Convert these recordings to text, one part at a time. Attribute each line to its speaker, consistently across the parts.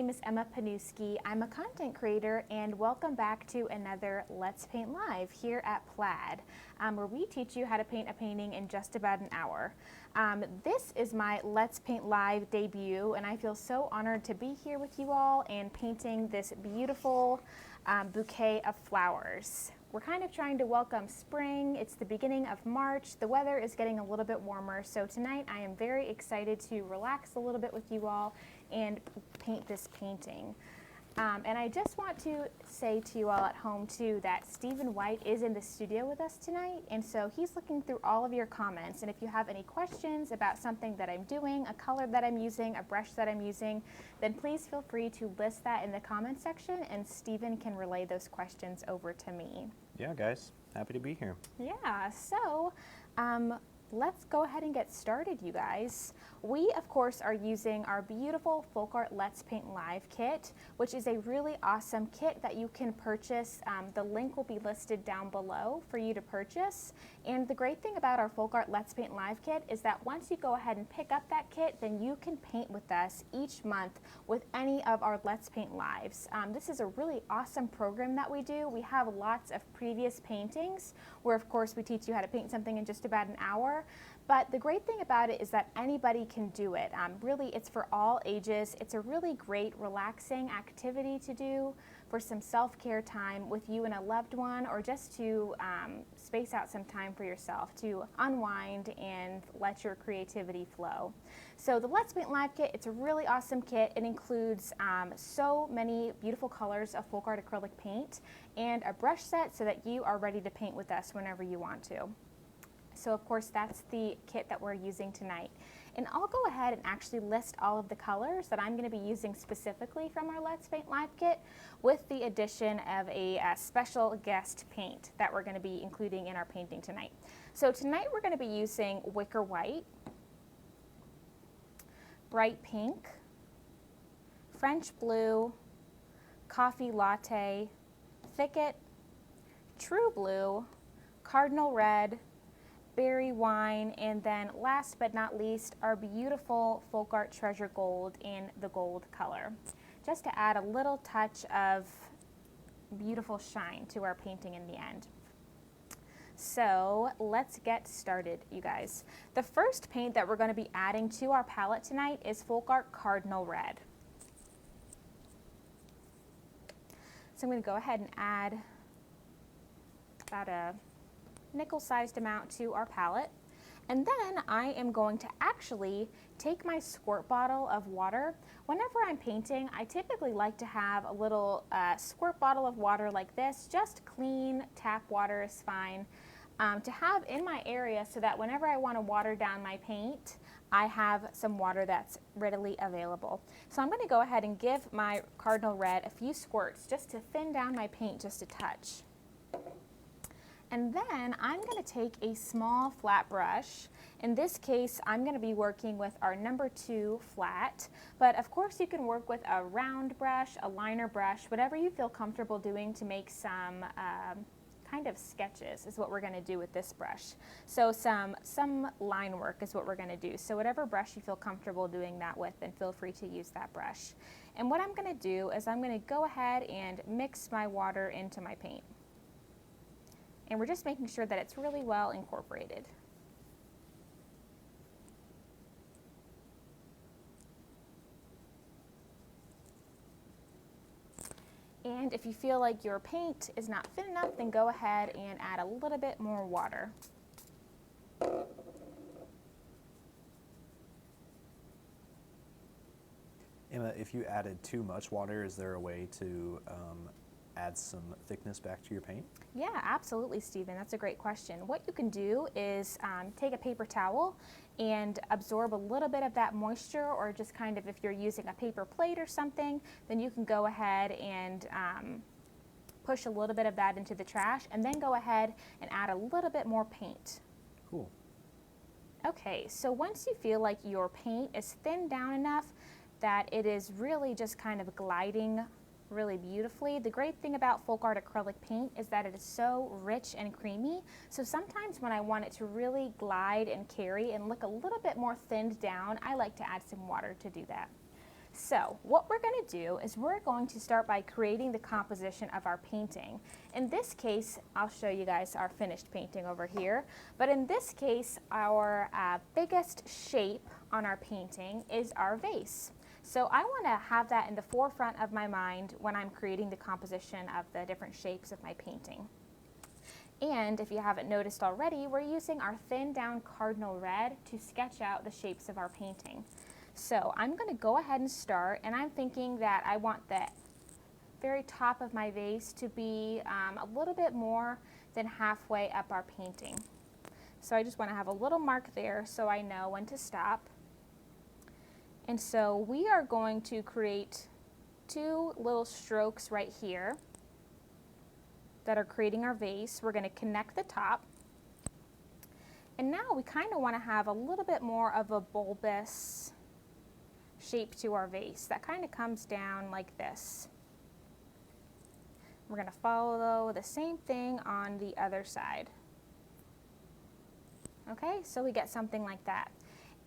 Speaker 1: name is Emma Panuski. I'm a content creator, and welcome back to another Let's Paint Live here at Plaid, where we teach you how to paint a painting in just about an hour. This is my Let's Paint Live debut, and I feel so honored to be here with you all and painting this beautiful bouquet of flowers. We're kind of trying to welcome spring. It's the beginning of March. The weather is getting a little bit warmer, so tonight I am very excited to relax a little bit with you all and paint this painting. And I just want to say to you all at home too that Stephen White is in the studio with us tonight, and so he's looking through all of your comments, and if you have any questions about something that I'm doing, a color that I'm using, a brush that I'm using, then please feel free to list that in the comment section and Stephen can relay those questions over to me.
Speaker 2: Yeah, guys, happy to be here.
Speaker 1: Yeah, so let's go ahead and get started, you guys. We, of course, are using our beautiful Folk Art Let's Paint Live kit, which is a really awesome kit that you can purchase. The link will be listed down below for you to purchase. And the great thing about our Folk Art Let's Paint Live kit is that once you go ahead and pick up that kit, then you can paint with us each month with any of our Let's Paint Lives. This is a really awesome program that we do. We have lots of previous paintings where, of course, we teach you how to paint something in just about an hour. But the great thing about it is that anybody can do it. Really, it's for all ages. It's a really great, relaxing activity to do for some self-care time with you and a loved one, or just to space out some time for yourself to unwind and let your creativity flow. So the Let's Paint Live kit, it's a really awesome kit. It includes so many beautiful colors of folk art acrylic paint and a brush set so that you are ready to paint with us whenever you want to. So of course that's the kit that we're using tonight. And I'll go ahead and actually list all of the colors that I'm going to be using specifically from our Let's Paint Live kit, with the addition of a special guest paint that we're going to be including in our painting tonight. So tonight we're going to be using Wicker White, Bright Pink, French Blue, Coffee Latte, Thicket, True Blue, Cardinal Red, Berry Wine, and then last but not least, our beautiful Folk Art Treasure Gold in the gold color, just to add a little touch of beautiful shine to our painting in the end. So let's get started, you guys. The first paint that we're going to be adding to our palette tonight is Folk Art Cardinal Red. So I'm going to go ahead and add about a nickel-sized amount to our palette, and then I am going to actually take my squirt bottle of water. Whenever I'm painting, I typically like to have a little squirt bottle of water like this, just clean tap water is fine, to have in my area so that whenever I want to water down my paint, I have some water that's readily available. So I'm going to go ahead and give my Cardinal Red a few squirts just to thin down my paint just a touch. And then I'm going to take a small flat brush. In this case, I'm going to be working with our number 2 flat, but of course you can work with a round brush, a liner brush, whatever you feel comfortable doing to make some kind of sketches is what we're going to do with this brush. So some line work is what we're going to do. So whatever brush you feel comfortable doing that with, then feel free to use that brush. And what I'm going to do is I'm going to go ahead and mix my water into my paint. And we're just making sure that it's really well incorporated. And if you feel like your paint is not thin enough, then go ahead and add a little bit more water.
Speaker 2: Emma, if you added too much water, is there a way to add some thickness back to your paint?
Speaker 1: Yeah, absolutely, Stephen. That's a great question. What you can do is take a paper towel and absorb a little bit of that moisture, or just kind of if you're using a paper plate or something, then you can go ahead and push a little bit of that into the trash, and then go ahead and add a little bit more paint.
Speaker 2: Cool.
Speaker 1: Okay, so once you feel like your paint is thinned down enough that it is really just kind of gliding really beautifully. The great thing about folk art acrylic paint is that it is so rich and creamy. So sometimes when I want it to really glide and carry and look a little bit more thinned down, I like to add some water to do that. So what we're going to do is we're going to start by creating the composition of our painting. In this case, I'll show you guys our finished painting over here, but in this case, our biggest shape on our painting is our vase. So I want to have that in the forefront of my mind when I'm creating the composition of the different shapes of my painting. And if you haven't noticed already, we're using our thinned down cardinal red to sketch out the shapes of our painting. So I'm going to go ahead and start, and I'm thinking that I want the very top of my vase to be a little bit more than halfway up our painting. So I just want to have a little mark there so I know when to stop. And so we are going to create two little strokes right here that are creating our vase. We're going to connect the top. And now we kind of want to have a little bit more of a bulbous shape to our vase that kind of comes down like this. We're going to follow the same thing on the other side. Okay, so we get something like that.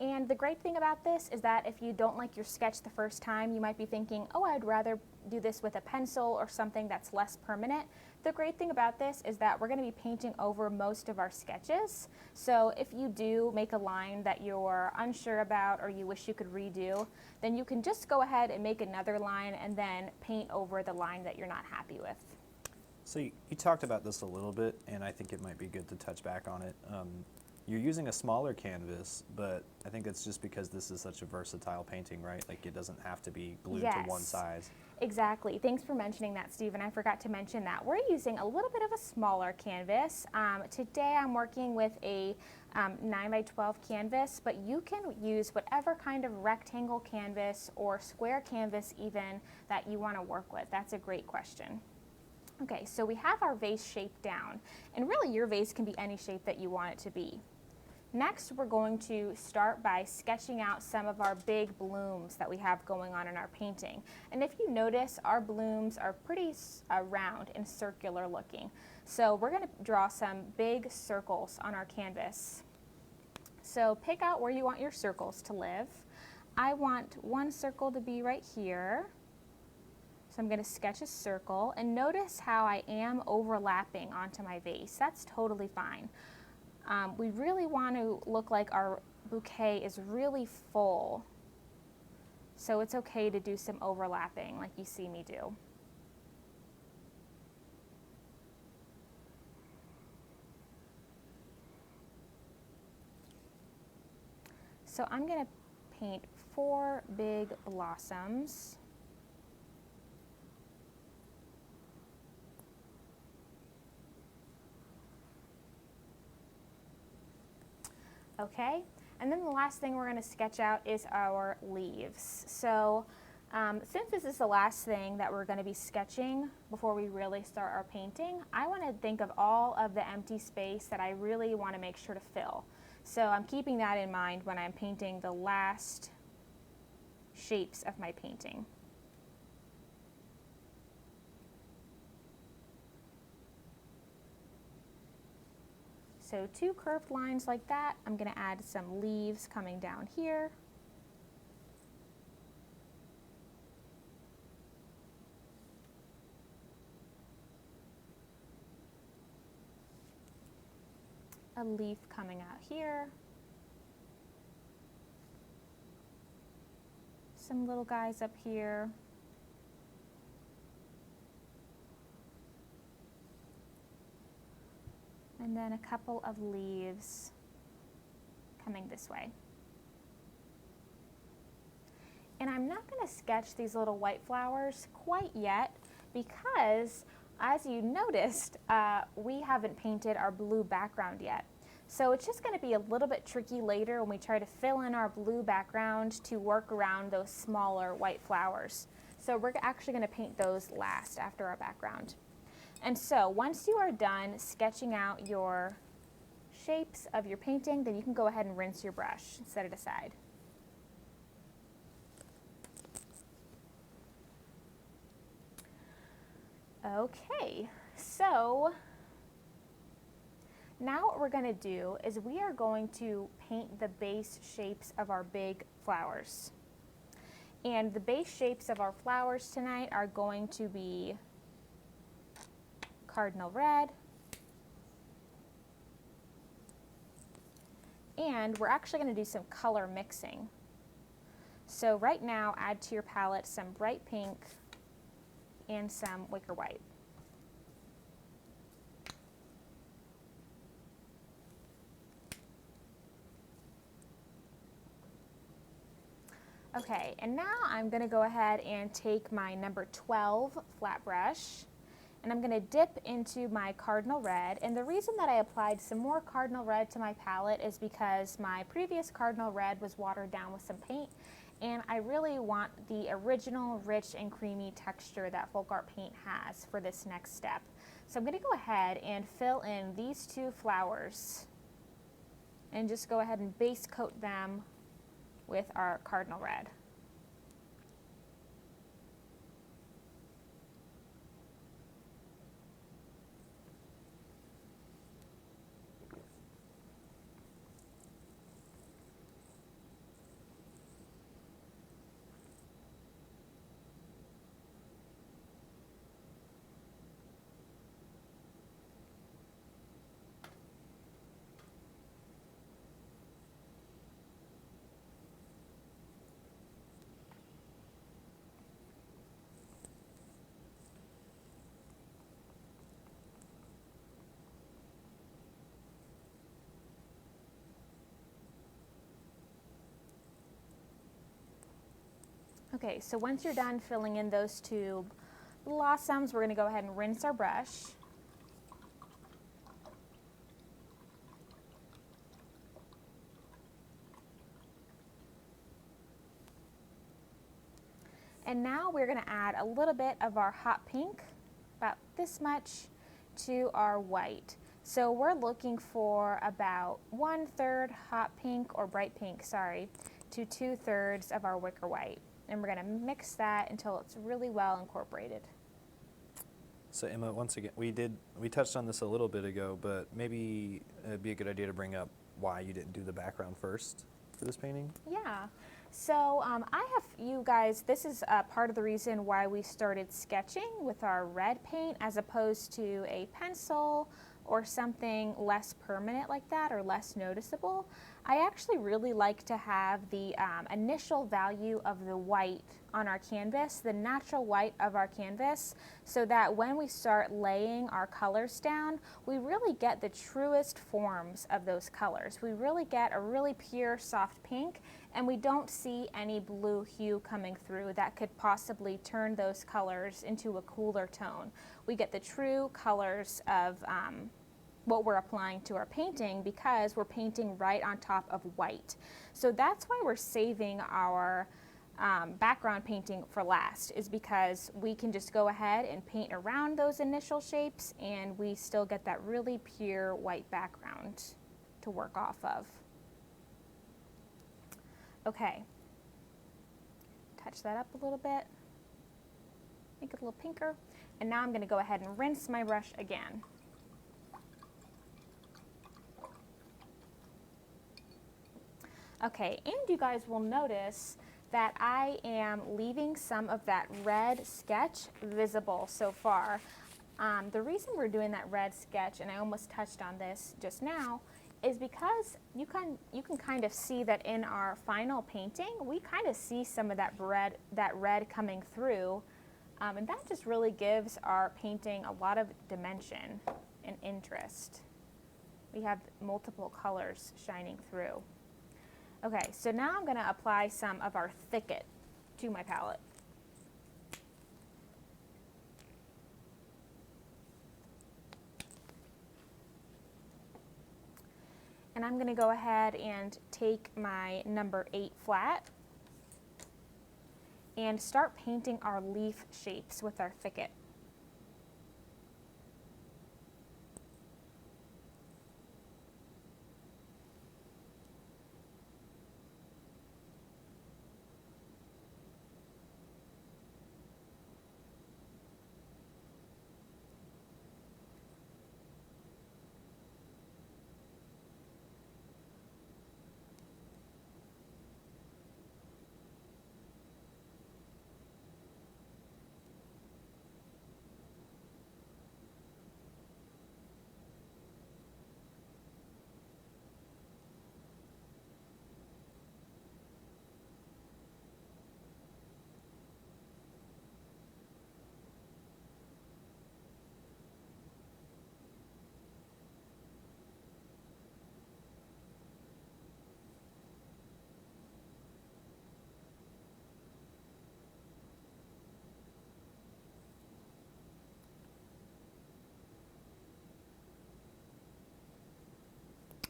Speaker 1: And the great thing about this is that if you don't like your sketch the first time, you might be thinking, oh, I'd rather do this with a pencil or something that's less permanent. The great thing about this is that we're going to be painting over most of our sketches. So if you do make a line that you're unsure about or you wish you could redo, then you can just go ahead and make another line and then paint over the line that you're not happy with.
Speaker 2: So you talked about this a little bit, and I think it might be good to touch back on it. You're using a smaller canvas, but I think it's just because this is such a versatile painting, right? Like it doesn't have to be glued to one size.
Speaker 1: Exactly. Thanks for mentioning that, Stephen. I forgot to mention that. We're using a little bit of a smaller canvas. Today I'm working with a 9 by 12 canvas, but you can use whatever kind of rectangle canvas or square canvas even that you want to work with. That's a great question. Okay, so we have our vase shape down, and really your vase can be any shape that you want it to be. Next, we're going to start by sketching out some of our big blooms that we have going on in our painting. And if you notice, our blooms are pretty round and circular looking. So we're going to draw some big circles on our canvas. So pick out where you want your circles to live. I want one circle to be right here. So I'm going to sketch a circle, and notice how I am overlapping onto my vase. That's totally fine. We really want to look like our bouquet is really full. So it's okay to do some overlapping like you see me do. So I'm going to paint 4 big blossoms. Okay, and then the last thing we're going to sketch out is our leaves. So since this is the last thing that we're going to be sketching before we really start our painting, I want to think of all of the empty space that I really want to make sure to fill. So I'm keeping that in mind when I'm painting the last shapes of my painting. So 2 curved lines like that. I'm going to add some leaves coming down here. A leaf coming out here. Some little guys up here. And then a couple of leaves coming this way. And I'm not going to sketch these little white flowers quite yet because, as you noticed, we haven't painted our blue background yet. So it's just going to be a little bit tricky later when we try to fill in our blue background to work around those smaller white flowers. So we're actually going to paint those last after our background. And so once you are done sketching out your shapes of your painting, then you can go ahead and rinse your brush and set it aside. Okay, so now what we're going to do is we are going to paint the base shapes of our big flowers. And the base shapes of our flowers tonight are going to be cardinal red, and we're actually going to do some color mixing. So right now, add to your palette some bright pink and some wicker white. Okay, and now I'm going to go ahead and take my number 12 flat brush, and I'm going to dip into my cardinal red. And the reason that I applied some more cardinal red to my palette is because my previous cardinal red was watered down with some paint, and I really want the original rich and creamy texture that folk art paint has for this next step. So I'm going to go ahead and fill in these two flowers and just go ahead and base coat them with our cardinal red. Okay, so once you're done filling in those two blossoms, we're going to go ahead and rinse our brush. And now we're going to add a little bit of our hot pink, about this much, to our white. So we're looking for about 1/3 hot pink, or bright pink, sorry, to 2/3 of our wicker white. And we're going to mix that until it's really well incorporated.
Speaker 2: So Emma, once again, we touched on this a little bit ago, but maybe it'd be a good idea to bring up why you didn't do the background first for this painting.
Speaker 1: Yeah. So I have, you guys, this is part of the reason why we started sketching with our red paint as opposed to a pencil or something less permanent like that, or less noticeable. I actually really like to have the initial value of the white on our canvas, the natural white of our canvas, so that when we start laying our colors down, we really get the truest forms of those colors. We really get a really pure soft pink, and we don't see any blue hue coming through that could possibly turn those colors into a cooler tone. We get the true colors of what we're applying to our painting, because we're painting right on top of white. So that's why we're saving our background painting for last, is because we can just go ahead and paint around those initial shapes and we still get that really pure white background to work off of. Okay, touch that up a little bit, make it a little pinker, and now I'm going to go ahead and rinse my brush again. Okay, and you guys will notice that I am leaving some of that red sketch visible so far. The reason we're doing that red sketch, and I almost touched on this just now, is because you can kind of see that in our final painting, we kind of see some of that red coming through, and that just really gives our painting a lot of dimension and interest. We have multiple colors shining through. Okay, so now I'm going to apply some of our thicket to my palette. And I'm going to go ahead and take my number 8 flat and start painting our leaf shapes with our thicket.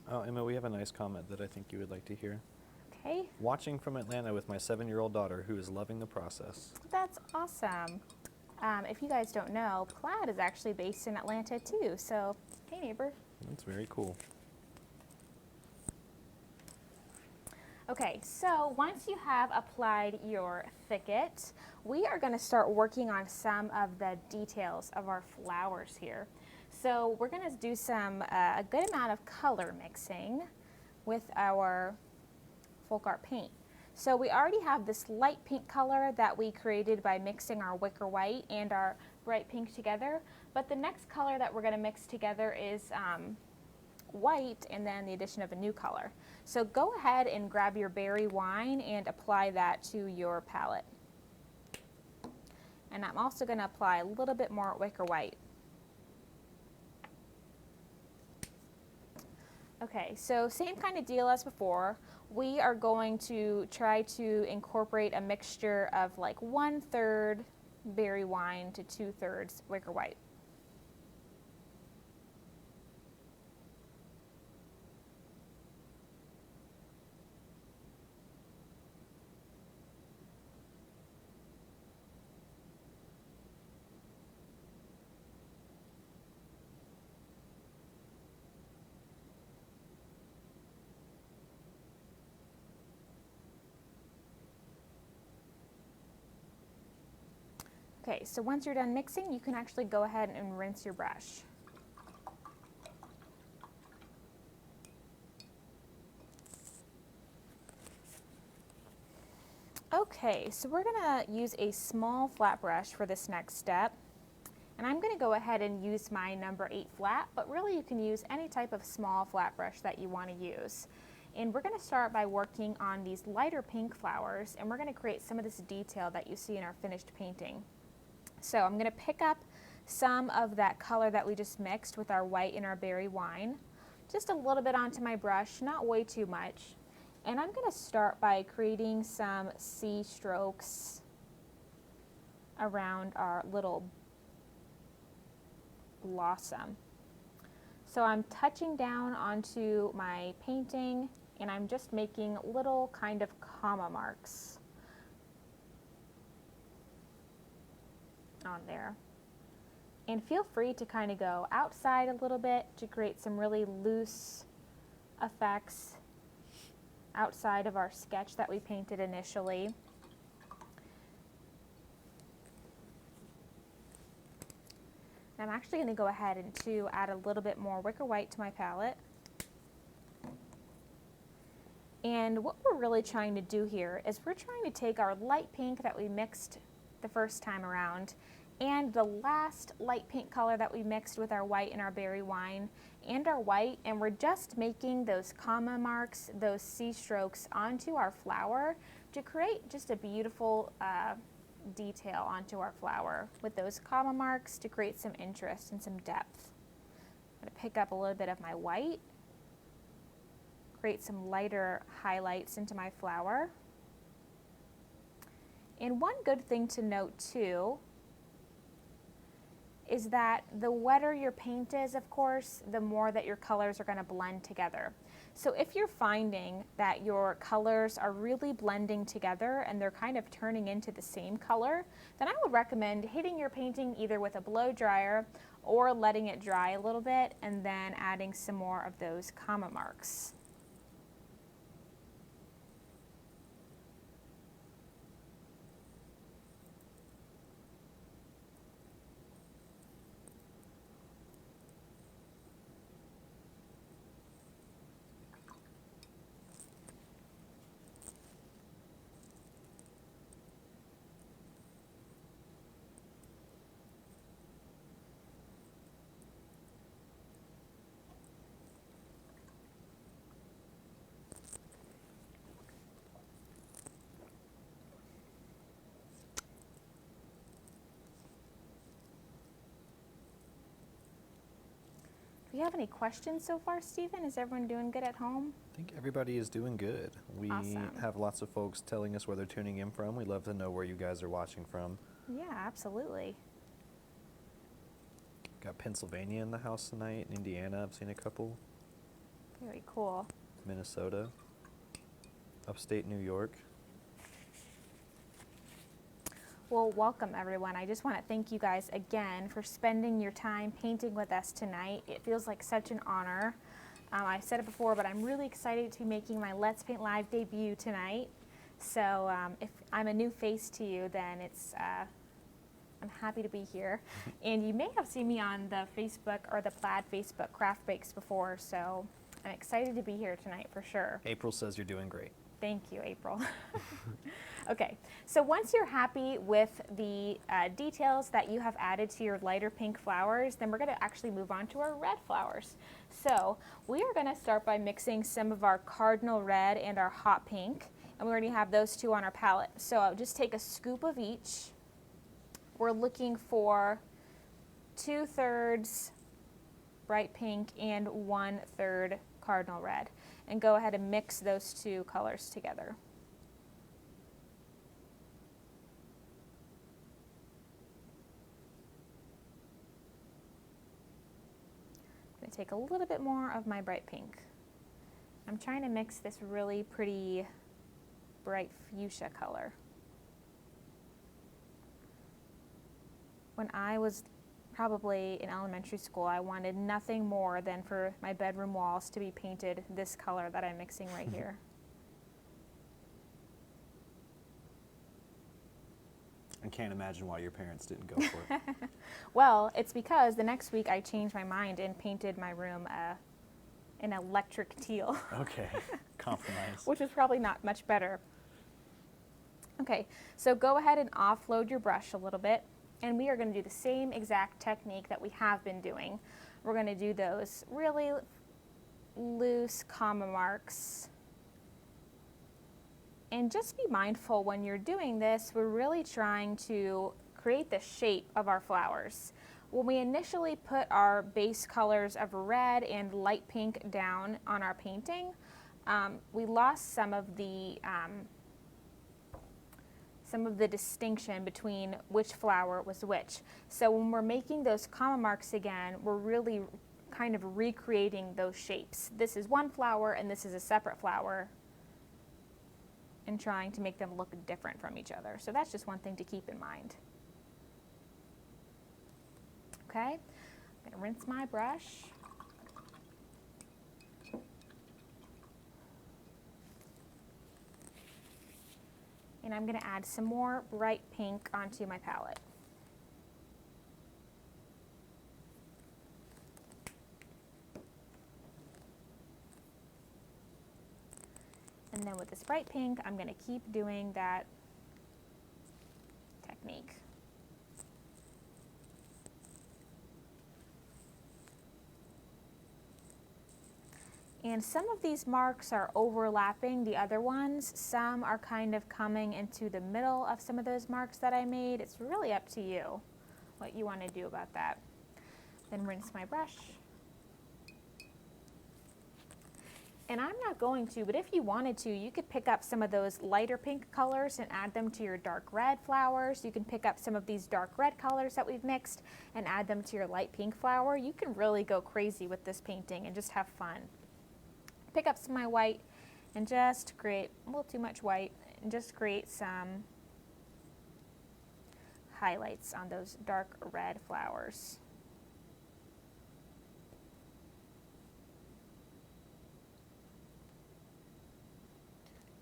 Speaker 2: Oh, Emma, we have a nice comment that I think you would like to hear.
Speaker 1: Okay,
Speaker 2: Watching from Atlanta with my 7-year-old daughter who is loving the process.
Speaker 1: that's awesome. If you guys don't know, Plaid is actually based in Atlanta too, so hey neighbor.
Speaker 2: That's very cool.
Speaker 1: Okay, so once you have applied your thicket, we are going to start working on some of the details of our flowers here. So we're going to do a good amount of color mixing with our folk art paint. So we already have this light pink color that we created by mixing our wicker white and our bright pink together, but the next color that we're going to mix together is white and then the addition of a new color. So go ahead and grab your berry wine and apply that to your palette. And I'm also going to apply a little bit more wicker white. Okay, so same kind of deal as before. We are going to try to incorporate a mixture of like 1/3 berry wine to 2/3 wicker white. Okay, so once you're done mixing, you can actually go ahead and rinse your brush. Okay, so we're gonna use a small flat brush for this next step. And I'm gonna go ahead and use my number 8 flat, but really you can use any type of small flat brush that you wanna use. And we're gonna start by working on these lighter pink flowers, and we're gonna create some of this detail that you see in our finished painting. So I'm going to pick up some of that color that we just mixed with our white and our berry wine, just a little bit onto my brush, not way too much. And I'm going to start by creating some C strokes around our little blossom. So I'm touching down onto my painting and I'm just making little kind of comma marks on there. And feel free to kind of go outside a little bit to create some really loose effects outside of our sketch that we painted initially. I'm actually going to go ahead and to add a little bit more wicker white to my palette. And what we're really trying to do here is we're trying to take our light pink that we mixed the first time around and the last light pink color that we mixed with our white and our berry wine and our white, and we're just making those comma marks, those C strokes onto our flower to create just a beautiful detail onto our flower with those comma marks to create some interest and some depth. I'm going to pick up a little bit of my white, create some lighter highlights into my flower. And one good thing to note too is that the wetter your paint is, of course, the more that your colors are going to blend together. So if you're finding that your colors are really blending together and they're kind of turning into the same color, then I would recommend hitting your painting either with a blow dryer or letting it dry a little bit and then adding some more of those comma marks. Do you have any questions so far, Stephen? Is everyone doing good at home?
Speaker 2: I think everybody is doing good. We
Speaker 1: Awesome.
Speaker 2: have lots of folks telling us where they're tuning in from. We'd love to know where you guys are watching from.
Speaker 1: Yeah, absolutely.
Speaker 2: Got Pennsylvania in the house tonight, Indiana, I've seen a couple.
Speaker 1: Very cool.
Speaker 2: Minnesota, upstate New York.
Speaker 1: Well, welcome everyone. I just want to thank you guys again for spending your time painting with us tonight. It feels like such an honor. I said it before, but I'm really excited to be making my Let's Paint Live debut tonight. So if I'm a new face to you, then I'm happy to be here. And you may have seen me on the Facebook or the Plaid Facebook craft bakes before, so I'm excited to be here tonight for sure.
Speaker 2: April says you're doing great.
Speaker 1: Thank you, April. Okay, so once you're happy with the details that you have added to your lighter pink flowers, then we're going to actually move on to our red flowers. So we are going to start by mixing some of our cardinal red and our hot pink, and we already have those two on our palette. So I'll just take a scoop of each. We're looking for 2/3 bright pink and 1/3 cardinal red, and go ahead and mix those two colors together. I'm going to take a little bit more of my bright pink. I'm trying to mix this really pretty bright fuchsia color. When I was probably in elementary school, I wanted nothing more than for my bedroom walls to be painted this color that I'm mixing right here.
Speaker 2: I can't imagine why your parents didn't go for it.
Speaker 1: Well, it's because the next week I changed my mind and painted my room an electric teal.
Speaker 2: Okay, compromise.
Speaker 1: Which is probably not much better. Okay, so go ahead and offload your brush a little bit, and we are going to do the same exact technique that we have been doing. We're going to do those really loose comma marks. And just be mindful when you're doing this, we're really trying to create the shape of our flowers. When we initially put our base colors of red and light pink down on our painting, we lost some of the distinction between which flower was which. So when we're making those comma marks again, we're really kind of recreating those shapes. This is one flower and this is a separate flower, and trying to make them look different from each other. So that's just one thing to keep in mind. Okay, I'm gonna rinse my brush. And I'm gonna add some more bright pink onto my palette. And then with this bright pink, I'm going to keep doing that technique. And some of these marks are overlapping the other ones. Some are kind of coming into the middle of some of those marks that I made. It's really up to you what you want to do about that. Then rinse my brush. And I'm not going to, but if you wanted to, you could pick up some of those lighter pink colors and add them to your dark red flowers. You can pick up some of these dark red colors that we've mixed and add them to your light pink flower. You can really go crazy with this painting and just have fun. Pick up some of my white and just create a little too much white and just create some highlights on those dark red flowers.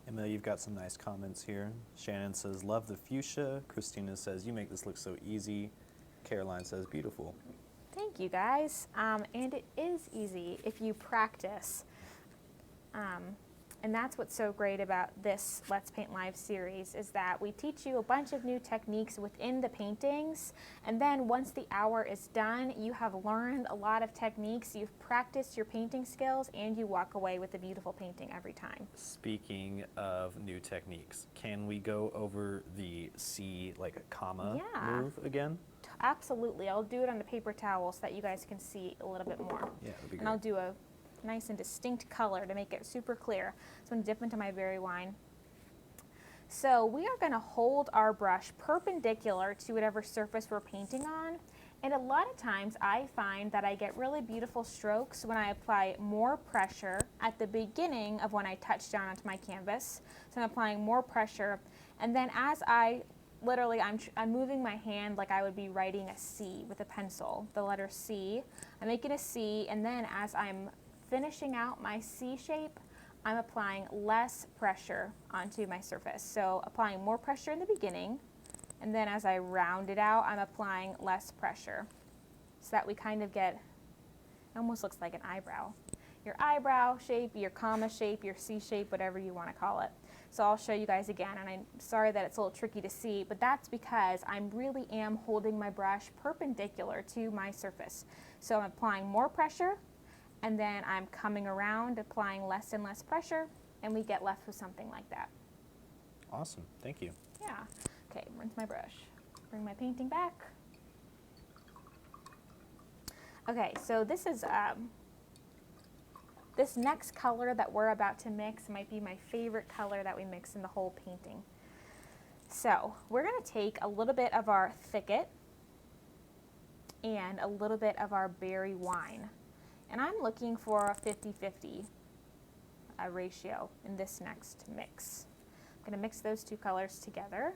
Speaker 2: Emma, you've got some nice comments here. Shannon says, love the fuchsia. Christina says, you make this look so easy. Caroline says, beautiful.
Speaker 1: Thank you guys. And it is easy if you practice. And that's what's so great about this Let's Paint Live series, is that we teach you a bunch of new techniques within the paintings, and then once the hour is done, you have learned a lot of techniques, you've practiced your painting skills, and you walk away with a beautiful painting every time.
Speaker 2: Speaking of new techniques, can we go over the C, like a comma move again?
Speaker 1: Absolutely. I'll do it on the paper towel so that you guys can see a little bit more.
Speaker 2: Yeah, that'd be great.
Speaker 1: And I'll do a nice and distinct color to make it super clear. So I'm going to dip into my berry wine. So we are going to hold our brush perpendicular to whatever surface we're painting on, And a lot of times I find that I get really beautiful strokes when I apply more pressure at the beginning of when I touch down onto my canvas. So I'm applying more pressure, and then as I'm moving my hand like I would be writing a C with a pencil, the letter C. I'm making a C, and then as I'm finishing out my C shape, I'm applying less pressure onto my surface. So applying more pressure in the beginning, and then as I round it out, I'm applying less pressure. So that we kind of get, it almost looks like an eyebrow. Your eyebrow shape, your comma shape, your C shape, whatever you want to call it. So I'll show you guys again, and I'm sorry that it's a little tricky to see, but that's because I really am holding my brush perpendicular to my surface. So I'm applying more pressure, and then I'm coming around, applying less and less pressure, and we get left with something like that.
Speaker 2: Awesome, thank you.
Speaker 1: Yeah. Okay, rinse my brush. Bring my painting back. Okay, so this is this next color that we're about to mix might be my favorite color that we mix in the whole painting. So we're going to take a little bit of our thicket and a little bit of our berry wine. And I'm looking for a 50-50 ratio in this next mix. I'm going to mix those two colors together.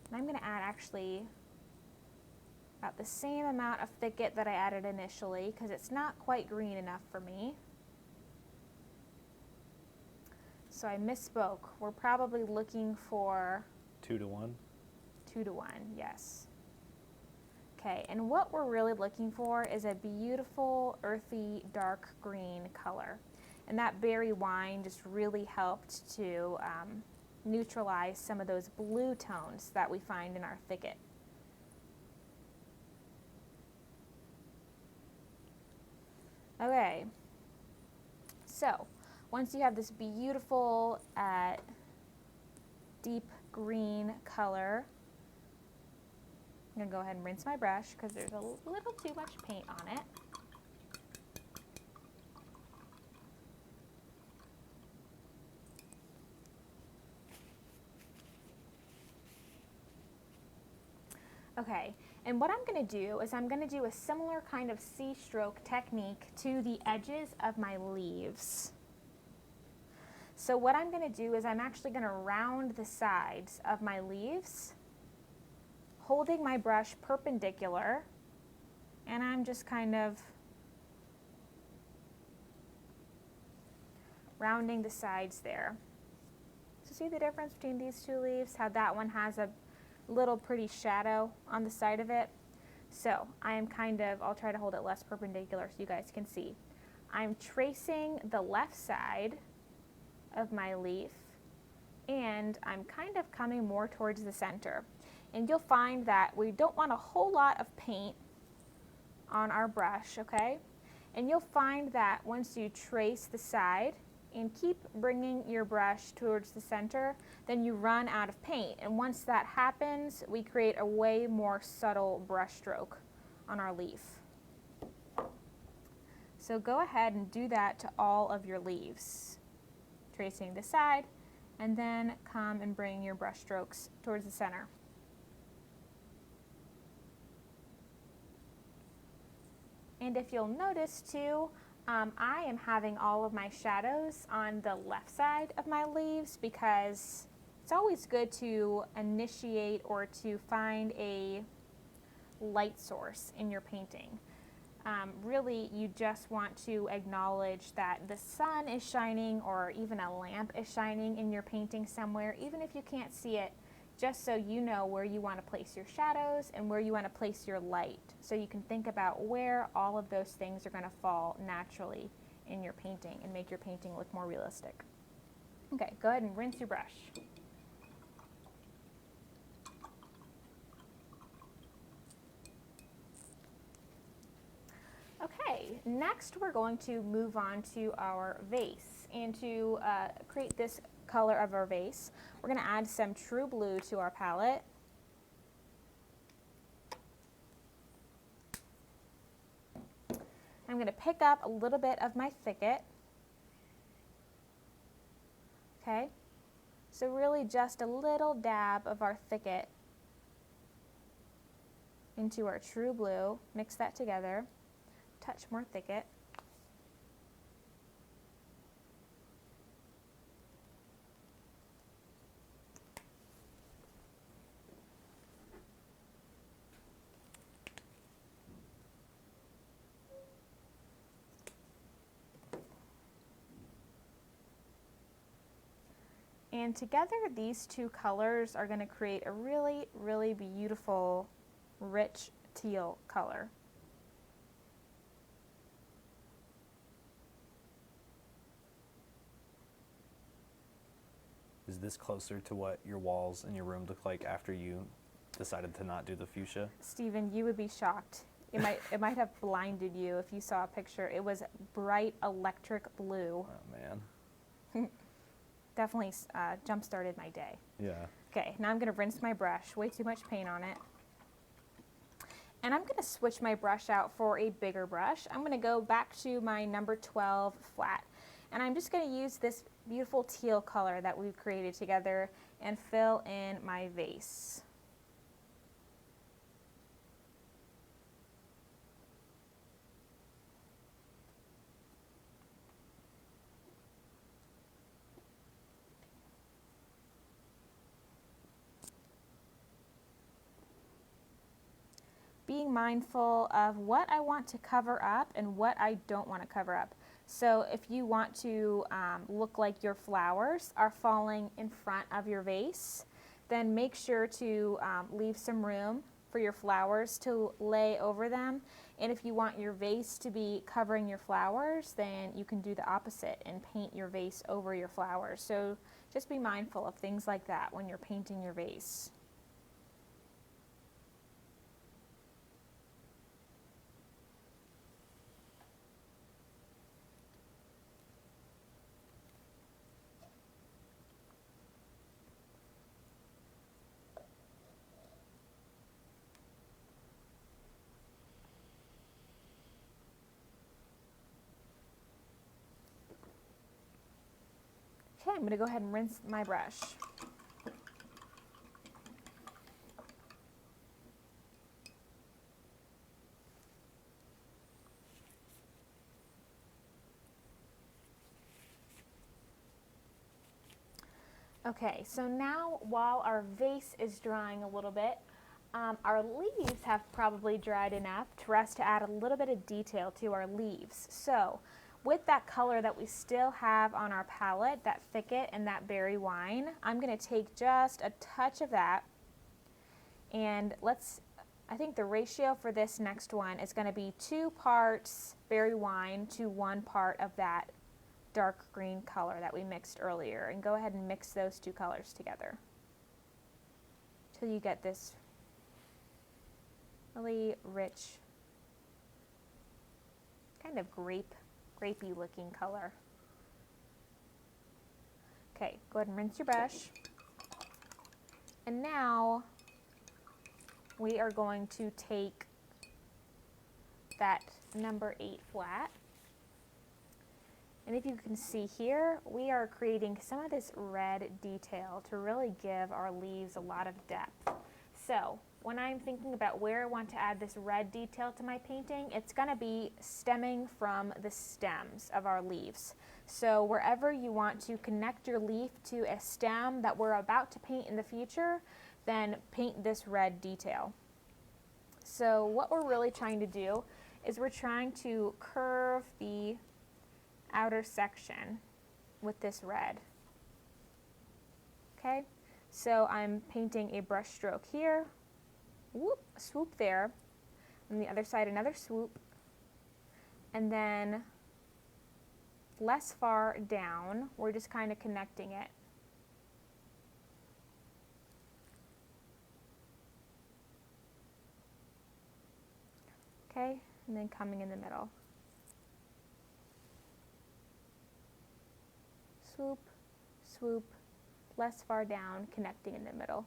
Speaker 1: And I'm going to add actually about the same amount of thicket that I added initially because it's not quite green enough for me. So I misspoke. We're probably looking for
Speaker 2: 2 to 1.
Speaker 1: 2 to 1, yes. Okay, and what we're really looking for is a beautiful earthy dark green color. And that berry wine just really helped to neutralize some of those blue tones that we find in our thicket. Okay, so once you have this beautiful deep green color, I'm going to go ahead and rinse my brush because there's a little too much paint on it. Okay, and what I'm going to do is I'm going to do a similar kind of C-stroke technique to the edges of my leaves. So what I'm going to do is I'm actually going to round the sides of my leaves, holding my brush perpendicular, and I'm just kind of rounding the sides there. So see the difference between these two leaves? How that one has a little pretty shadow on the side of it. So I am I'll try to hold it less perpendicular so you guys can see. I'm tracing the left side of my leaf, and I'm kind of coming more towards the center. And you'll find that we don't want a whole lot of paint on our brush, okay? And you'll find that once you trace the side and keep bringing your brush towards the center, then you run out of paint. And once that happens, we create a way more subtle brush stroke on our leaf. So go ahead and do that to all of your leaves. Tracing the side, and then come and bring your brush strokes towards the center. And if you'll notice too, I am having all of my shadows on the left side of my leaves because it's always good to initiate or to find a light source in your painting. Really, you just want to acknowledge that the sun is shining or even a lamp is shining in your painting somewhere, even if you can't see it, just so you know where you want to place your shadows and where you want to place your light. So you can think about where all of those things are going to fall naturally in your painting and make your painting look more realistic. Okay, go ahead and rinse your brush. Okay, next we're going to move on to our vase. And to create this color of our vase, we're going to add some true blue to our palette. I'm going to pick up a little bit of my thicket. Okay, so really just a little dab of our thicket into our true blue. Mix that together, touch more thicket. And together, these two colors are going to create a really, really beautiful, rich teal color.
Speaker 2: Is this closer to what your walls in your room look like after you decided to not do the fuchsia?
Speaker 1: Stephen, you would be shocked. It might have blinded you if you saw a picture. It was bright electric blue.
Speaker 2: Oh man.
Speaker 1: Definitely jump-started my day.
Speaker 2: Yeah.
Speaker 1: Okay, now I'm going to rinse my brush. Way too much paint on it. And I'm going to switch my brush out for a bigger brush. I'm going to go back to my number 12 flat. And I'm just going to use this beautiful teal color that we've created together and fill in my vase. Being mindful of what I want to cover up and what I don't want to cover up. So if you want to look like your flowers are falling in front of your vase, then make sure to leave some room for your flowers to lay over them. And if you want your vase to be covering your flowers, then you can do the opposite and paint your vase over your flowers. So just be mindful of things like that when you're painting your vase. Okay, I'm going to go ahead and rinse my brush. Okay, so now while our vase is drying a little bit, our leaves have probably dried enough for us to add a little bit of detail to our leaves. So with that color that we still have on our palette, that thicket and that berry wine, I'm going to take just a touch of that, and I think the ratio for this next one is going to be 2 parts berry wine to 1 part of that dark green color that we mixed earlier. And go ahead and mix those 2 colors together till you get this really rich, kind of grapey looking color. Okay, go ahead and rinse your brush. And now we are going to take that number 8 flat. And if you can see here, we are creating some of this red detail to really give our leaves a lot of depth. So when I'm thinking about where I want to add this red detail to my painting, it's going to be stemming from the stems of our leaves. So wherever you want to connect your leaf to a stem that we're about to paint in the future, then paint this red detail. So what we're really trying to do is we're trying to curve the outer section with this red. Okay, so I'm painting a brush stroke here, whoop, swoop there, on the other side another swoop, and then less far down, we're just kind of connecting it. Okay, and then coming in the middle. Swoop, swoop, less far down, connecting in the middle.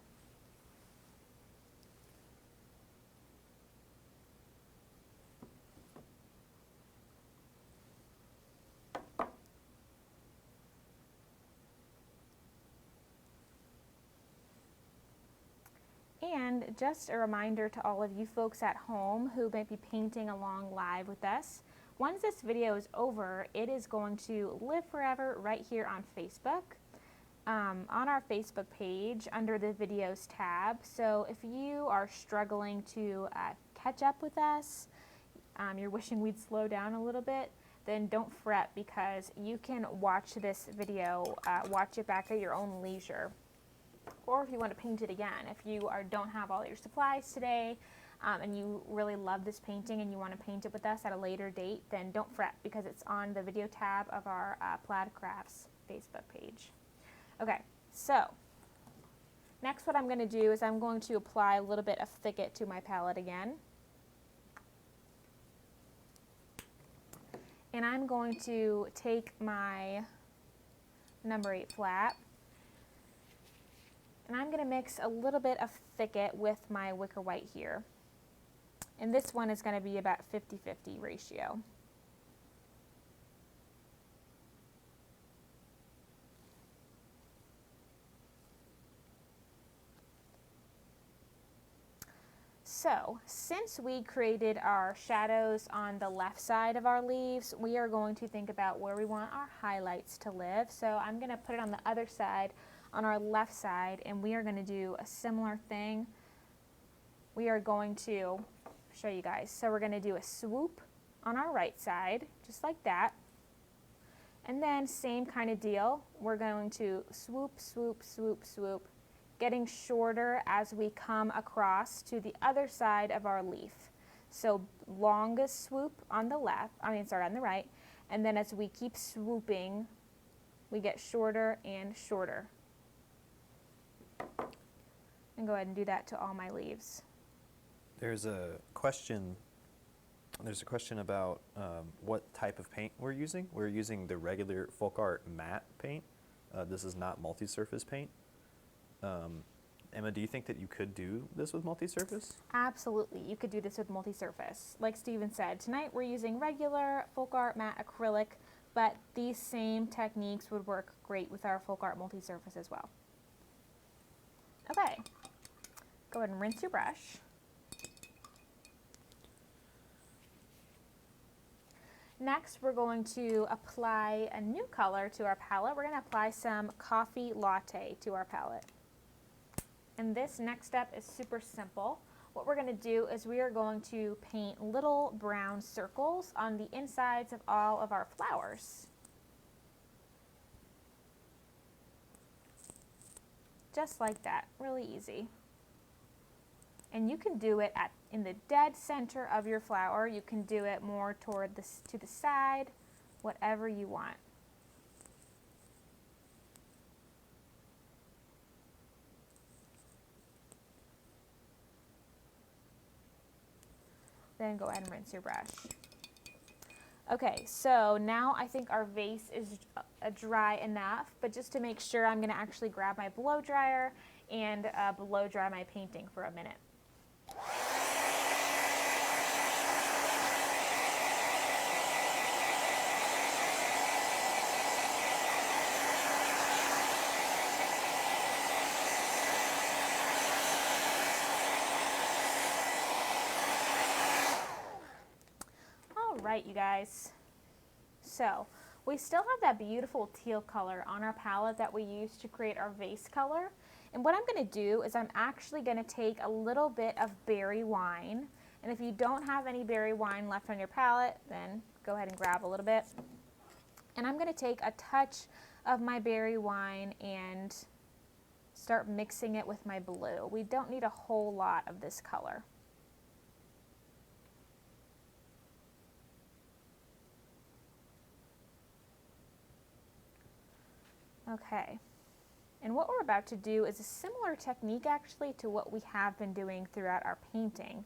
Speaker 1: And just a reminder to all of you folks at home who might be painting along live with us, once this video is over, it is going to live forever right here on Facebook, on our Facebook page under the videos tab. So if you are struggling to catch up with us, you're wishing we'd slow down a little bit, then don't fret, because you can watch this video, watch it back at your own leisure. Or if you want to paint it again, if you don't have all your supplies today and you really love this painting and you want to paint it with us at a later date, then don't fret, because it's on the video tab of our Plaid Crafts Facebook page. Okay, so next what I'm going to do is I'm going to apply a little bit of thicket to my palette again. And I'm going to take my number 8 flat, and I'm going to mix a little bit of thicket with my wicker white here. And this one is going to be about 50-50 ratio. So, since we created our shadows on the left side of our leaves, we are going to think about where we want our highlights to live. So I'm going to put it on the other side, on our left side, and we are going to do a similar thing. We are going to show you guys. So we're going to do a swoop on our right side, just like that. And then same kind of deal. We're going to swoop, swoop, swoop, swoop, getting shorter as we come across to the other side of our leaf. So longest swoop on the left, on the right, and then as we keep swooping, we get shorter and shorter. And go ahead and do that to all my leaves.
Speaker 2: There's a question about what type of paint we're using. We're using the regular Folk Art matte paint. This is not multi-surface paint. Emma, do you think that you could do this with multi-surface?
Speaker 1: Absolutely, you could do this with multi-surface. Like Steven said, tonight we're using regular Folk Art matte acrylic, but these same techniques would work great with our Folk Art multi-surface as well. Okay, go ahead and rinse your brush. Next, we're going to apply a new color to our palette. We're going to apply some Coffee Latte to our palette. And this next step is super simple. What we're going to do is we are going to paint little brown circles on the insides of all of our flowers. Just like that, really easy. And you can do it in the dead center of your flower. You can do it more toward to the side, whatever you want. Then go ahead and rinse your brush. Okay, so now I think our vase is dry enough, but just to make sure, I'm going to actually grab my blow dryer and blow dry my painting for a minute. Right, you guys, so we still have that beautiful teal color on our palette that we used to create our vase color, and what I'm going to do is I'm actually going to take a little bit of berry wine, and if you don't have any berry wine left on your palette, then go ahead and grab a little bit, and I'm going to take a touch of my berry wine and start mixing it with my blue. We don't need a whole lot of this color. Okay, and what we're about to do is a similar technique actually to what we have been doing throughout our painting.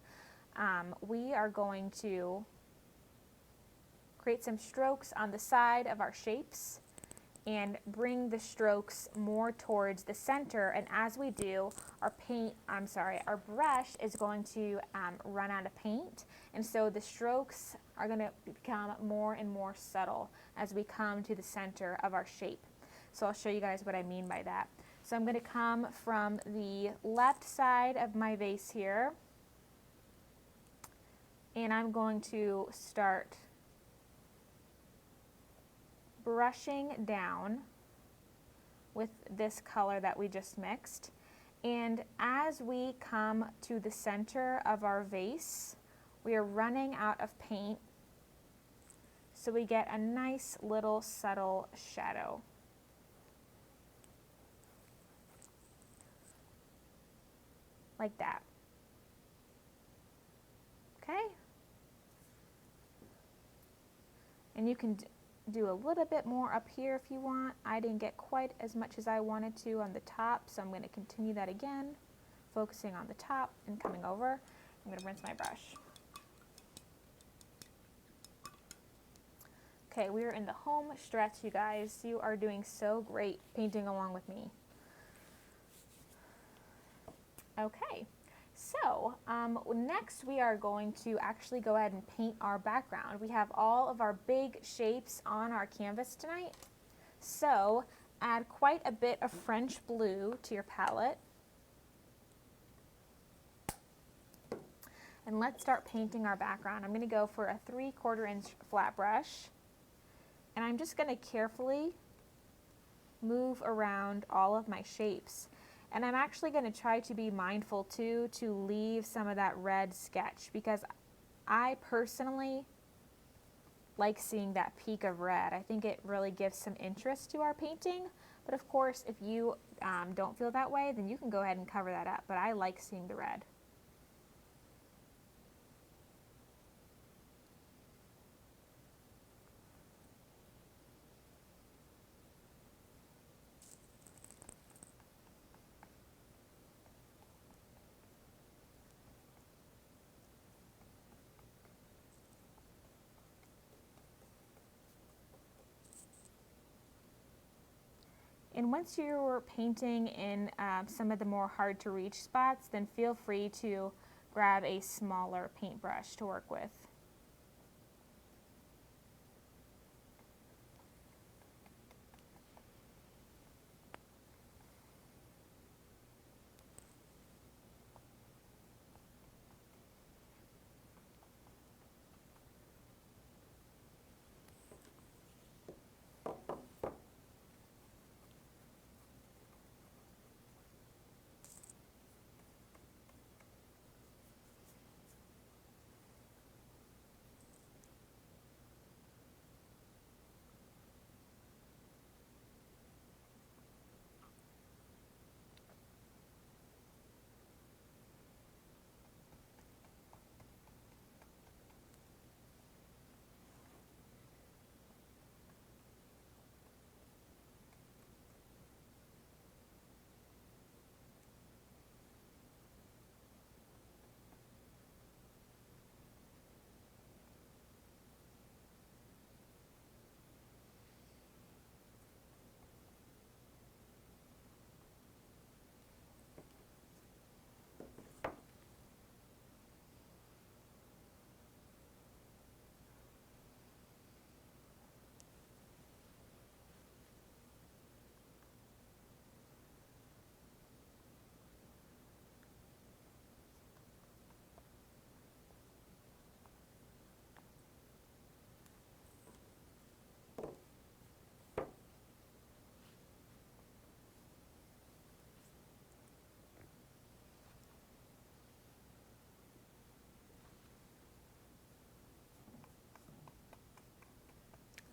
Speaker 1: We are going to create some strokes on the side of our shapes and bring the strokes more towards the center, and as we do, our brush is going to run out of paint, and so the strokes are going to become more and more subtle as we come to the center of our shape. So I'll show you guys what I mean by that. So I'm going to come from the left side of my vase here, and I'm going to start brushing down with this color that we just mixed. And as we come to the center of our vase, we are running out of paint, so we get a nice little subtle shadow. Like that. Okay? And you can do a little bit more up here if you want. I didn't get quite as much as I wanted to on the top, so I'm going to continue that again, focusing on the top and coming over. I'm going to rinse my brush. Okay, we are in the home stretch, you guys. You are doing so great painting along with me. Okay, so next we are going to actually go ahead and paint our background. We have all of our big shapes on our canvas tonight. So add quite a bit of French blue to your palette. And let's start painting our background. I'm going to go for a 3/4 inch flat brush. And I'm just going to carefully move around all of my shapes. And I'm actually going to try to be mindful too to leave some of that red sketch, because I personally like seeing that peak of red. I think it really gives some interest to our painting. But of course, if you don't feel that way, then you can go ahead and cover that up. But I like seeing the red. And once you're painting in some of the more hard to reach spots, then feel free to grab a smaller paintbrush to work with.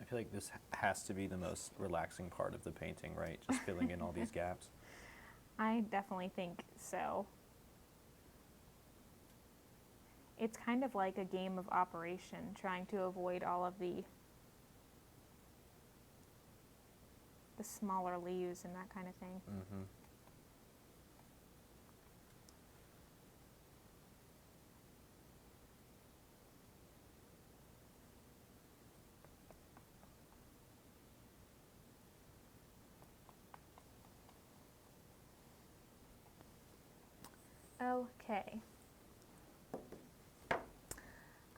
Speaker 2: I feel like this has to be the most relaxing part of the painting, right? Just filling in all these gaps.
Speaker 1: I definitely think so. It's kind of like a game of operation, trying to avoid all of the smaller leaves and that kind of thing.
Speaker 2: Mm-hmm.
Speaker 1: Okay.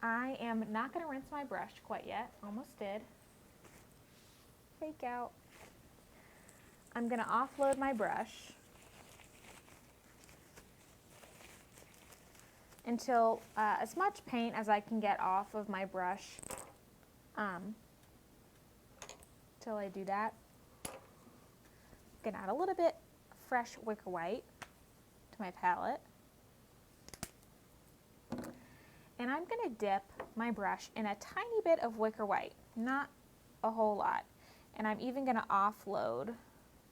Speaker 1: I am not going to rinse my brush quite yet. Almost did. Fake out. I'm going to offload my brush until as much paint as I can get off of my brush. Till I do that, I'm going to add a little bit fresh wicker white to my palette. And I'm going to dip my brush in a tiny bit of wicker white, not a whole lot. And I'm even going to offload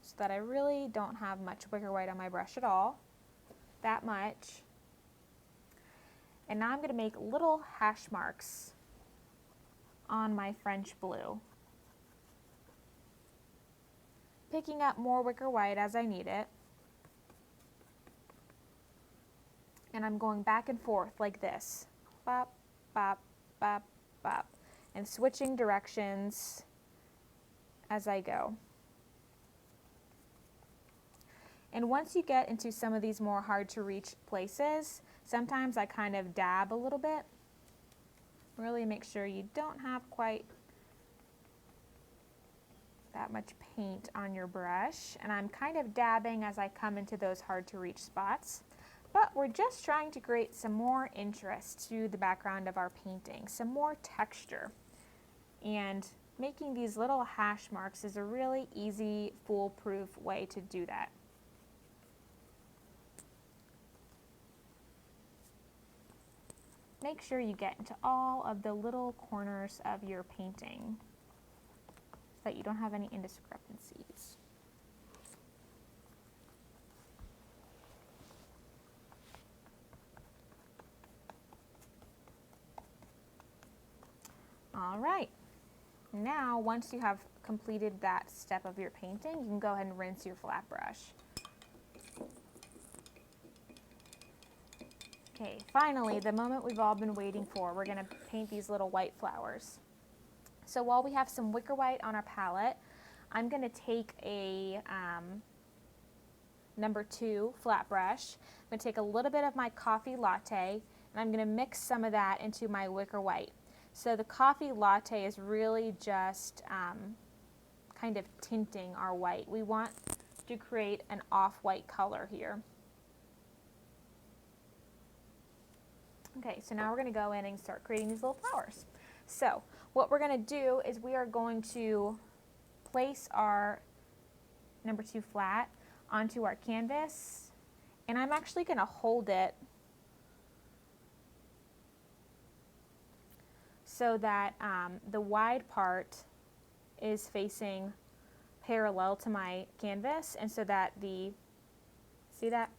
Speaker 1: so that I really don't have much wicker white on my brush at all, that much. And now I'm going to make little hash marks on my French blue, picking up more wicker white as I need it. And I'm going back and forth like this. Bop, bop, bop, bop, and switching directions as I go. And once you get into some of these more hard to reach places, sometimes I kind of dab a little bit. Really make sure you don't have quite that much paint on your brush. And I'm kind of dabbing as I come into those hard to reach spots. But we're just trying to create some more interest to the background of our painting, some more texture. And making these little hash marks is a really easy, foolproof way to do that. Make sure you get into all of the little corners of your painting so that you don't have any indiscrepancies. All right, now once you have completed that step of your painting, you can go ahead and rinse your flat brush. Okay, finally, the moment we've all been waiting for, we're gonna paint these little white flowers. So while we have some wicker white on our palette, I'm gonna take a number 2 flat brush. I'm gonna take a little bit of my coffee latte, and I'm gonna mix some of that into my wicker white. So the coffee latte is really just kind of tinting our white. We want to create an off-white color here. Okay, so now we're going to go in and start creating these little flowers. So what we're going to do is we are going to place our number 2 flat onto our canvas, and I'm actually going to hold it so that the wide part is facing parallel to my canvas, and so that see that?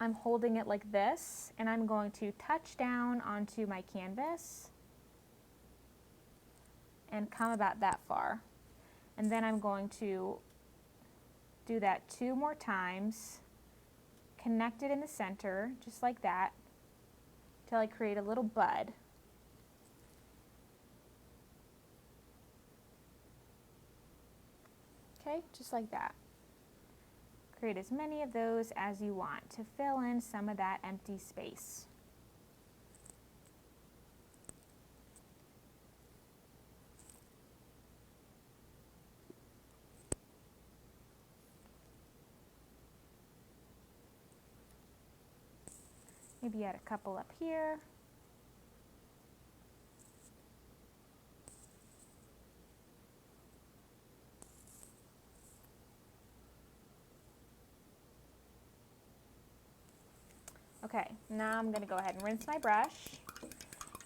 Speaker 1: I'm holding it like this, and I'm going to touch down onto my canvas and come about that far. And then I'm going to do that 2 more times, connect it in the center, just like that, till I create a little bud. Okay, just like that. Create as many of those as you want to fill in some of that empty space. Maybe add a couple up here. Okay, now I'm going to go ahead and rinse my brush.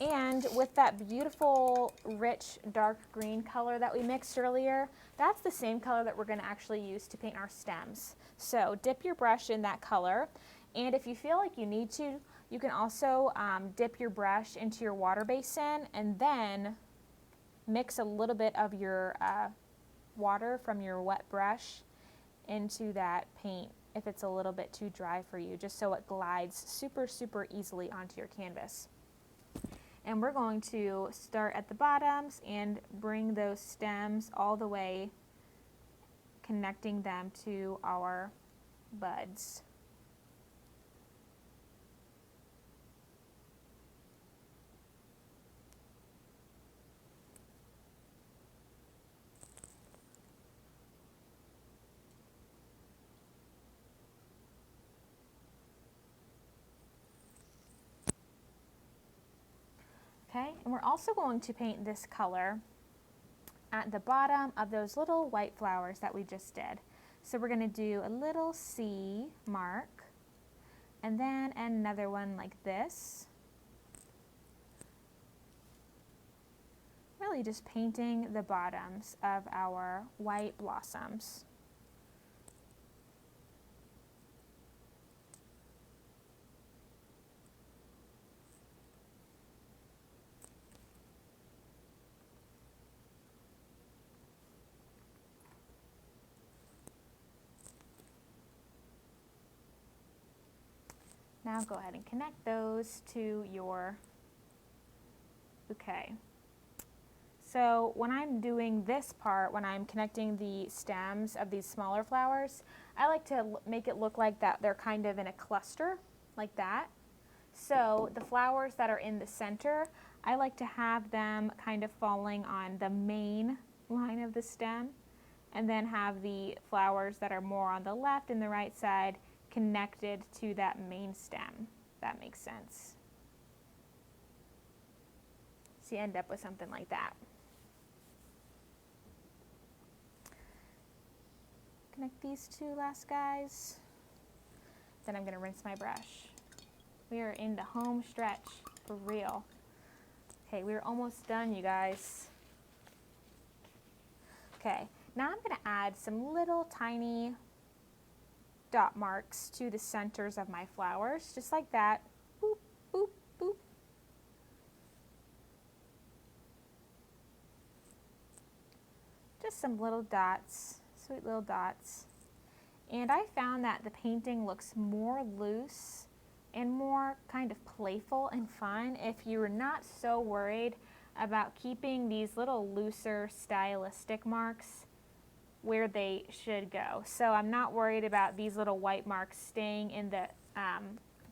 Speaker 1: And with that beautiful, rich, dark green color that we mixed earlier, that's the same color that we're going to actually use to paint our stems. So dip your brush in that color. And if you feel like you need to, you can also dip your brush into your water basin and then mix a little bit of your water from your wet brush into that paint if it's a little bit too dry for you, just so it glides super, super easily onto your canvas. And we're going to start at the bottoms and bring those stems all the way, connecting them to our buds. And we're also going to paint this color at the bottom of those little white flowers that we just did. So we're going to do a little C mark, and then another one like this. Really just painting the bottoms of our white blossoms. Now go ahead and connect those to your bouquet. So when I'm doing this part, when I'm connecting the stems of these smaller flowers, I like to make it look like that they're kind of in a cluster, like that. So the flowers that are in the center, I like to have them kind of falling on the main line of the stem, and then have the flowers that are more on the left and the right side connected to that main stem. That makes sense. So you end up with something like that. Connect these two last guys. Then I'm going to rinse my brush. We are in the home stretch for real. Okay, we're almost done, you guys. Okay, now I'm going to add some little tiny dot marks to the centers of my flowers, just like that. Boop, boop, boop. Just some little dots, sweet little dots. And I found that the painting looks more loose and more kind of playful and fun if you're not so worried about keeping these little looser stylistic marks where they should go. So I'm not worried about these little white marks staying in the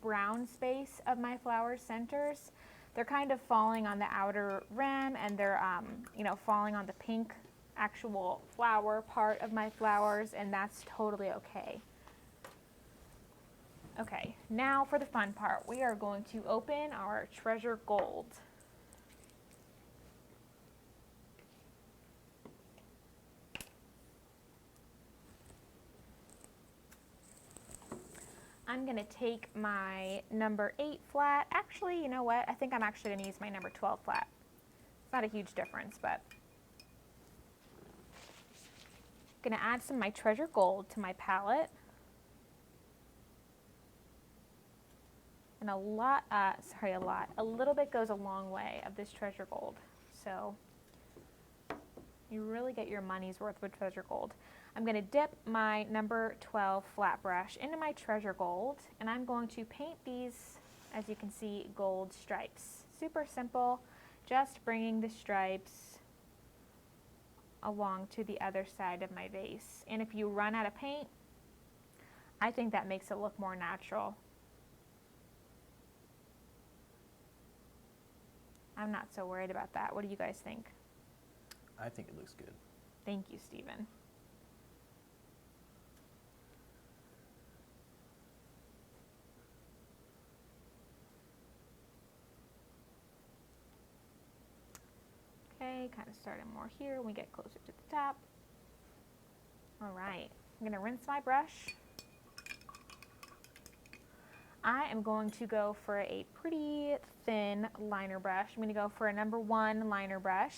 Speaker 1: brown space of my flower centers. They're kind of falling on the outer rim, and they're you know, falling on the pink actual flower part of my flowers, and that's totally okay. Okay, now for the fun part. We are going to open our treasure gold. I'm going to take my number 8 flat. Actually, you know what? I think I'm actually going to use my number 12 flat. It's not a huge difference, but I'm going to add some of my treasure gold to my palette. And a little bit goes a long way of this treasure gold. So you really get your money's worth with treasure gold. I'm going to dip my number 12 flat brush into my treasure gold, and I'm going to paint these, as you can see, gold stripes. Super simple, just bringing the stripes along to the other side of my vase. And if you run out of paint, I think that makes it look more natural. I'm not so worried about that. What do you guys think?
Speaker 2: I think it looks good.
Speaker 1: Thank you, Stephen. Okay, kind of starting more here when we get closer to the top. All right, I'm going to rinse my brush. I am going to go for a pretty thin liner brush. I'm going to go for a number 1 liner brush.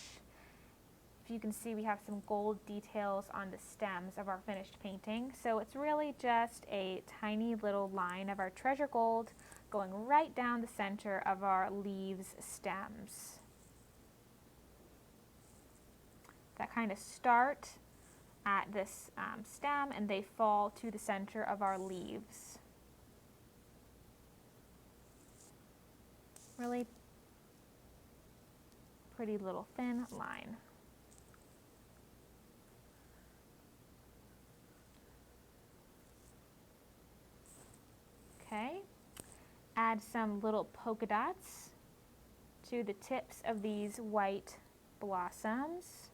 Speaker 1: If you can see, we have some gold details on the stems of our finished painting. So it's really just a tiny little line of our treasure gold going right down the center of our leaves stems. That kind of start at this stem, and they fall to the center of our leaves. Really pretty little thin line. Okay, add some little polka dots to the tips of these white blossoms.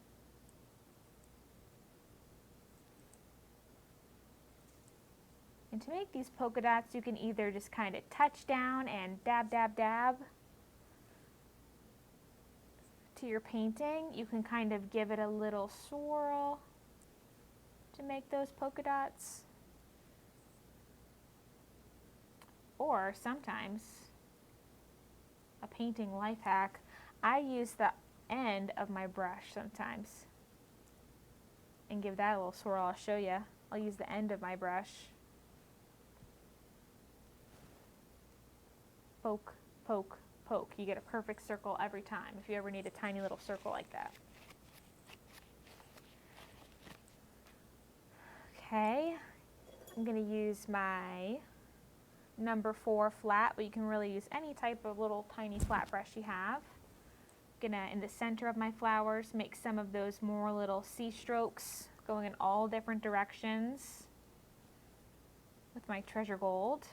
Speaker 1: And to make these polka dots, you can either just kind of touch down and dab, dab, dab, to your painting, you can kind of give it a little swirl to make those polka dots. Or sometimes, a painting life hack, I use the end of my brush sometimes and give that a little swirl. I'll show you. I'll use the end of my brush. Poke, poke, poke. You get a perfect circle every time if you ever need a tiny little circle like that. Okay, I'm going to use my number 4 flat, but you can really use any type of little tiny flat brush you have. Gonna, in the center of my flowers, make some of those more little C strokes going in all different directions with my treasure gold.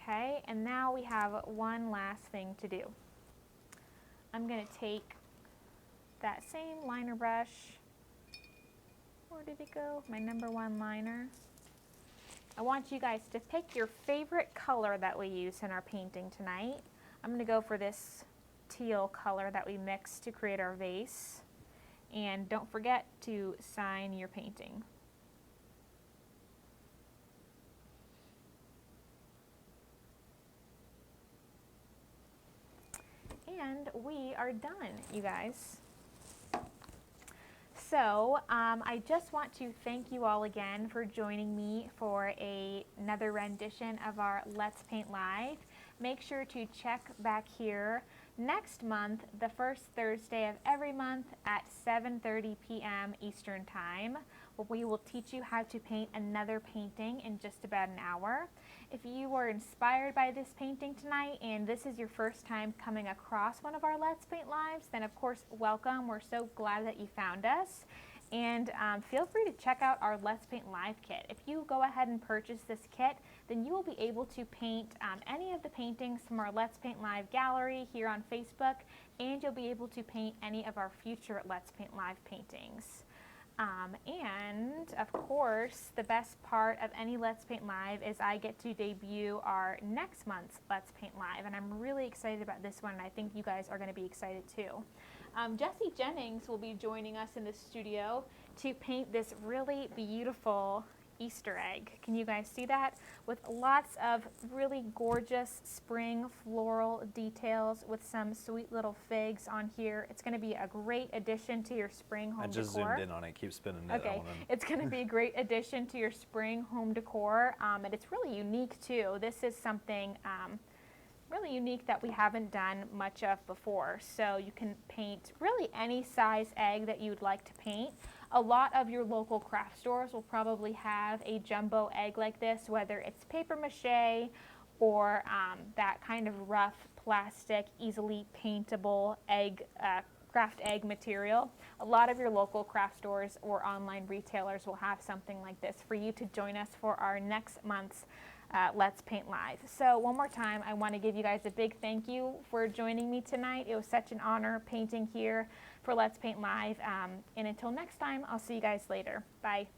Speaker 1: Okay, and now we have one last thing to do. I'm gonna take that same liner brush. Where did it go? My number 1 liner. I want you guys to pick your favorite color that we use in our painting tonight. I'm going to go for this teal color that we mixed to create our vase. And don't forget to sign your painting. And we are done, you guys. So I just want to thank you all again for joining me for another rendition of our Let's Paint Live. Make sure to check back here next month, the first Thursday of every month at 7:30 p.m. Eastern Time. We will teach you how to paint another painting in just about an hour. If you were inspired by this painting tonight and this is your first time coming across one of our Let's Paint Lives, then of course, welcome. We're so glad that you found us. And feel free to check out our Let's Paint Live kit. If you go ahead and purchase this kit, then you will be able to paint any of the paintings from our Let's Paint Live gallery here on Facebook, and you'll be able to paint any of our future Let's Paint Live paintings. And of course, the best part of any Let's Paint Live is I get to debut our next month's Let's Paint Live, and I'm really excited about this one, and I think you guys are going to be excited too. Jessie Jennings will be joining us in the studio to paint this really beautiful Easter egg. Can you guys see that? With lots of really gorgeous spring floral details with some sweet little figs on here. It's going to be a great addition to your spring home decor.
Speaker 2: I just zoomed in on it. Keep spinning it.
Speaker 1: Okay, it's going to be a great addition to your spring home decor, and it's really unique too. This is something really unique that we haven't done much of before. So you can paint really any size egg that you'd like to paint. A lot of your local craft stores will probably have a jumbo egg like this, whether it's paper mache or that kind of rough plastic, easily paintable egg, craft egg material. A lot of your local craft stores or online retailers will have something like this for you to join us for our next month's Let's Paint Live. So one more time, I want to give you guys a big thank you for joining me tonight. It was such an honor painting here for Let's Paint Live. And until next time, I'll see you guys later. Bye.